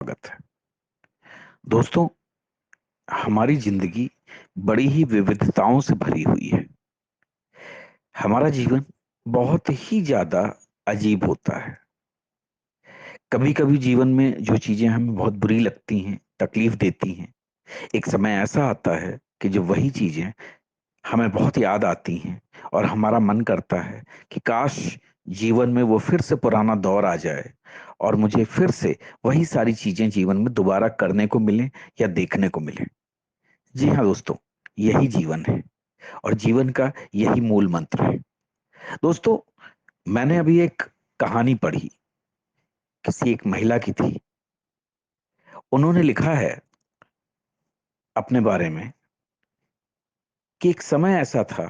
स्वागत है। दोस्तों, हमारी जिंदगी बड़ी ही विविधताओं से भरी हुई है। हमारा जीवन बहुत ही ज्यादा अजीब होता है। कभी कभी जीवन में जो चीजें हमें बहुत बुरी लगती हैं, तकलीफ देती हैं, एक समय ऐसा आता है कि जब वही चीजें हमें बहुत याद आती हैं और हमारा मन करता है कि काश जीवन में वो फिर से पुराना दौर आ जाए और मुझे फिर से वही सारी चीजें जीवन में दोबारा करने को मिले या देखने को मिले। जी हाँ दोस्तों, यही जीवन है और जीवन का यही मूल मंत्र है। दोस्तों, मैंने अभी एक कहानी पढ़ी, किसी एक महिला की थी। उन्होंने लिखा है अपने बारे में कि एक समय ऐसा था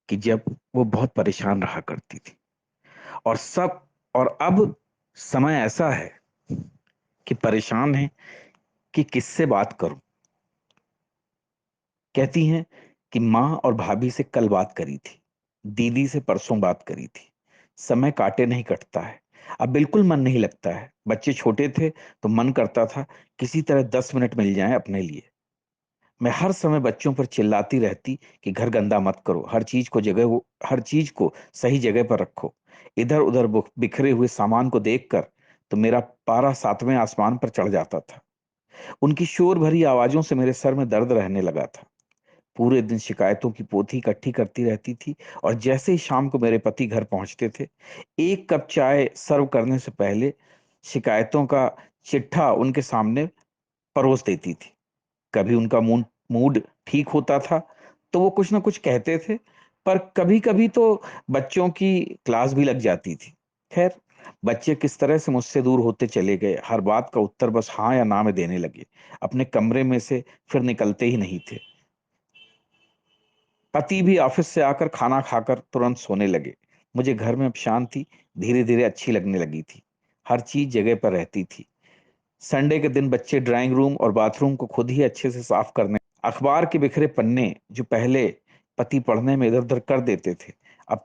कि जब वो बहुत परेशान रहा करती थी और सब और अब समय ऐसा है कि परेशान है कि किससे बात करूं। कहती हैं कि माँ और भाभी से कल बात करी थी, दीदी से परसों बात करी थी। समय काटे नहीं कटता है। अब बिल्कुल मन नहीं लगता है। बच्चे छोटे थे तो मन करता था किसी तरह 10 मिनट मिल जाएं अपने लिए। मैं हर समय बच्चों पर चिल्लाती रहती कि घर गंदा मत करो, हर चीज को सही जगह पर रखो। इधर उधर बिखरे हुए सामान को देखकर तो मेरा पारा 7वें आसमान पर चढ़ जाता था। उनकी शोर भरी आवाजों से मेरे सर में दर्द रहने लगा था। पूरे दिन शिकायतों की पोथी इकट्ठी करती रहती थी और जैसे ही शाम को मेरे पति घर पहुंचते थे, एक कप चाय सर्व करने से पहले शिकायतों का चिट्ठा उनके सामने परोस देती थी। कभी उनका मूड मूड ठीक होता था तो वो कुछ ना कुछ कहते थे, पर कभी कभी तो बच्चों की क्लास भी लग जाती थी। खैर, बच्चे किस तरह से मुझसे दूर होते चले गए, हर बात का उत्तर बस हाँ या ना में देने लगे। अपने कमरे में से फिर निकलते ही नहीं थे। पति भी ऑफिस से आकर खाना खाकर तुरंत सोने लगे। मुझे घर में अब शांति धीरे धीरे अच्छी लगने लगी थी। हर चीज जगह पर रहती थी। संडे के दिन बच्चे ड्राइंग रूम और बाथरूम को खुद ही अच्छे से साफ करने, अखबार के बिखरे पन्ने जो पहले पति पढ़ने में इधर उधर कर देते थे, अब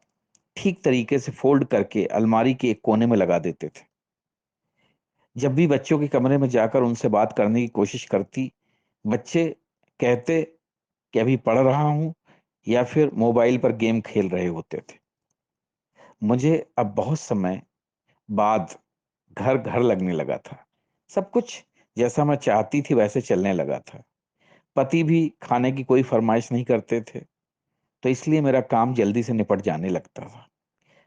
ठीक तरीके से फोल्ड करके अलमारी के एक कोने में लगा देते थे। जब भी बच्चों के कमरे में जाकर उनसे बात करने की कोशिश करती, बच्चे कहते कि अभी पढ़ रहा हूं या फिर मोबाइल पर गेम खेल रहे होते थे। मुझे अब बहुत समय बाद घर घर लगने लगा था। सब कुछ जैसा मैं चाहती थी वैसे चलने लगा था। पति भी खाने की कोई फरमाइश नहीं करते थे, तो इसलिए मेरा काम जल्दी से निपट जाने लगता था।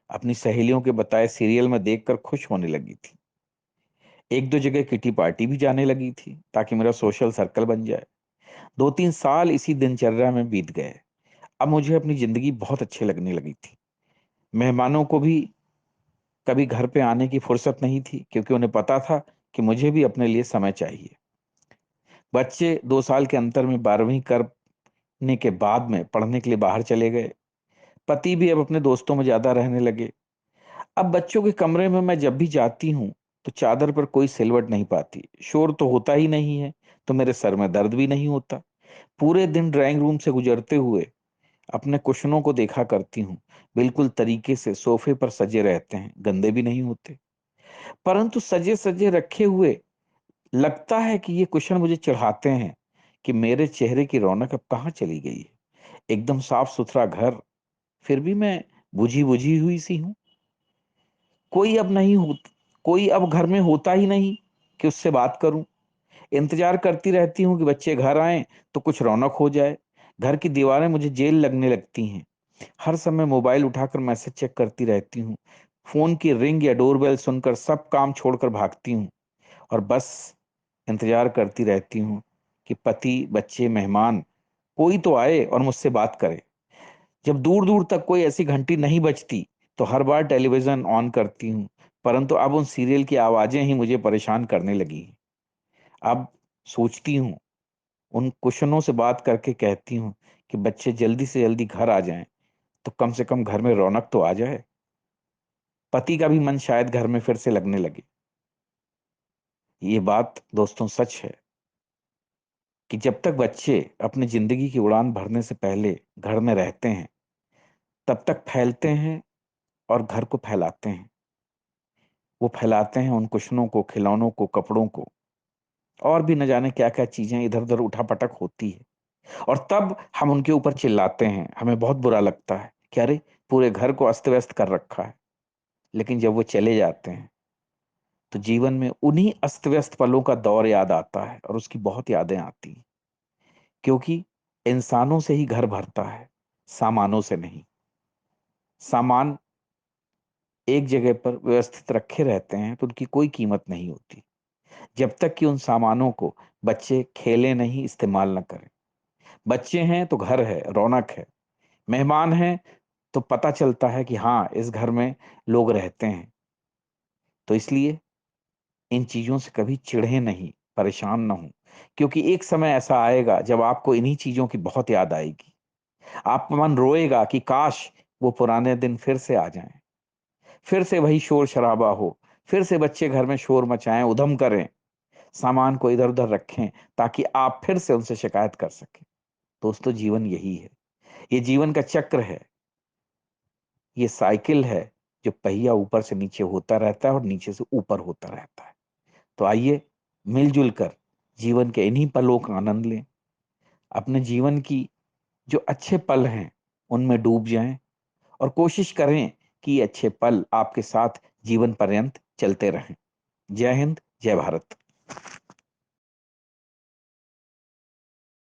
अपनी सहेलियों के बताए सीरियल में देखकर खुश होने लगी थी। एक दो जगह किटी पार्टी भी जाने लगी थी ताकि मेरा सोशल सर्कल बन जाए। 2-3 साल इसी दिनचर्या में बीत गए। अब मुझे अपनी जिंदगी बहुत अच्छी लगने लगी थी। मेहमानों को भी कभी घर पे आने की फुर्सत नहीं थी क्योंकि उन्हें पता था कि मुझे भी अपने लिए समय चाहिए। बच्चे 2 साल के अंतर में 12वीं करने के बाद में पढ़ने के लिए बाहर चले गए। पति भी अब अपने दोस्तों में ज्यादा रहने लगे। अब बच्चों के कमरे में मैं जब भी जाती हूँ तो चादर पर कोई सिलवट नहीं पाती, शोर तो होता ही नहीं है, तो मेरे सर में दर्द भी नहीं होता। पूरे दिन ड्राइंग रूम से गुजरते हुए अपने कुशनों को देखा करती हूँ। बिल्कुल तरीके से सोफे पर सजे रहते हैं, गंदे भी नहीं होते। परंतु सजे सजे रखे हुए लगता है कि ये कुशन मुझे चिढ़ाते हैं कि मेरे चेहरे की रौनक अब कहाँ चली गई है। एकदम साफ सुथरा घर, फिर भी मैं बुझी बुझी हुई सी हूँ। कोई अब नहीं हो कोई अब घर में होता ही नहीं कि उससे बात करूं। इंतजार करती रहती हूँ कि बच्चे घर आएं तो कुछ रौनक हो जाए। घर की दीवारें मुझे जेल लगने लगती हैं। हर समय मोबाइल उठाकर मैसेज चेक करती रहती हूँ। फोन की रिंग या डोरबेल सुनकर सब काम छोड़कर भागती हूँ और बस इंतजार करती रहती हूँ कि पति, बच्चे, मेहमान कोई तो आए और मुझसे बात करे। जब दूर दूर तक कोई ऐसी घंटी नहीं बजती तो हर बार टेलीविजन ऑन करती हूँ, परंतु अब उन सीरियल की आवाजें ही मुझे परेशान करने लगी। अब सोचती हूँ, उन कुशनों से बात करके कहती हूँ कि बच्चे जल्दी से जल्दी घर आ जाएं तो कम से कम घर में रौनक तो आ जाए। पति का भी मन शायद घर में फिर से लगने लगे। ये बात दोस्तों सच है कि जब तक बच्चे अपनी जिंदगी की उड़ान भरने से पहले घर में रहते हैं, तब तक फैलते हैं और घर को फैलाते हैं। वो फैलाते हैं उन कुशनों को, खिलौनों को, कपड़ों को, और भी न जाने क्या क्या चीजें इधर उधर उठापटक होती है। और तब हम उनके ऊपर चिल्लाते हैं, हमें बहुत बुरा लगता है कि अरे पूरे घर को अस्त व्यस्त कर रखा है। लेकिन जब वो चले जाते हैं तो जीवन में उन्हीं अस्त व्यस्त पलों का दौर याद आता है, और उसकी बहुत यादें आती हैं। क्योंकि इंसानों से ही घर भरता है, सामानों से नहीं। सामान एक जगह पर व्यवस्थित रखे रहते हैं तो उनकी कोई कीमत नहीं होती, जब तक कि उन सामानों को बच्चे खेले नहीं, इस्तेमाल न करें। बच्चे हैं तो घर है, रौनक है। मेहमान हैं तो पता चलता है कि हाँ, इस घर में लोग रहते हैं। तो इसलिए इन चीजों से कभी चिढ़े नहीं, परेशान ना हो, क्योंकि एक समय ऐसा आएगा जब आपको इन्हीं चीजों की बहुत याद आएगी। आपका मन रोएगा कि काश वो पुराने दिन फिर से आ जाएं, फिर से वही शोर शराबा हो, फिर से बच्चे घर में शोर मचाएं, उधम करें, सामान को इधर उधर रखें, ताकि आप फिर से उनसे शिकायत कर सकें। दोस्तों, जीवन यही है। ये जीवन का चक्र है, ये साइकिल है, जो पहिया ऊपर से नीचे होता रहता है और नीचे से ऊपर होता रहता है। तो आइए मिलजुल कर जीवन के इन्हीं पलों का आनंद लें। अपने जीवन की जो अच्छे पल हैं उनमें डूब जाएं, और कोशिश करें कि ये अच्छे पल आपके साथ जीवन पर्यंत चलते रहें। जय हिंद, जय भारत।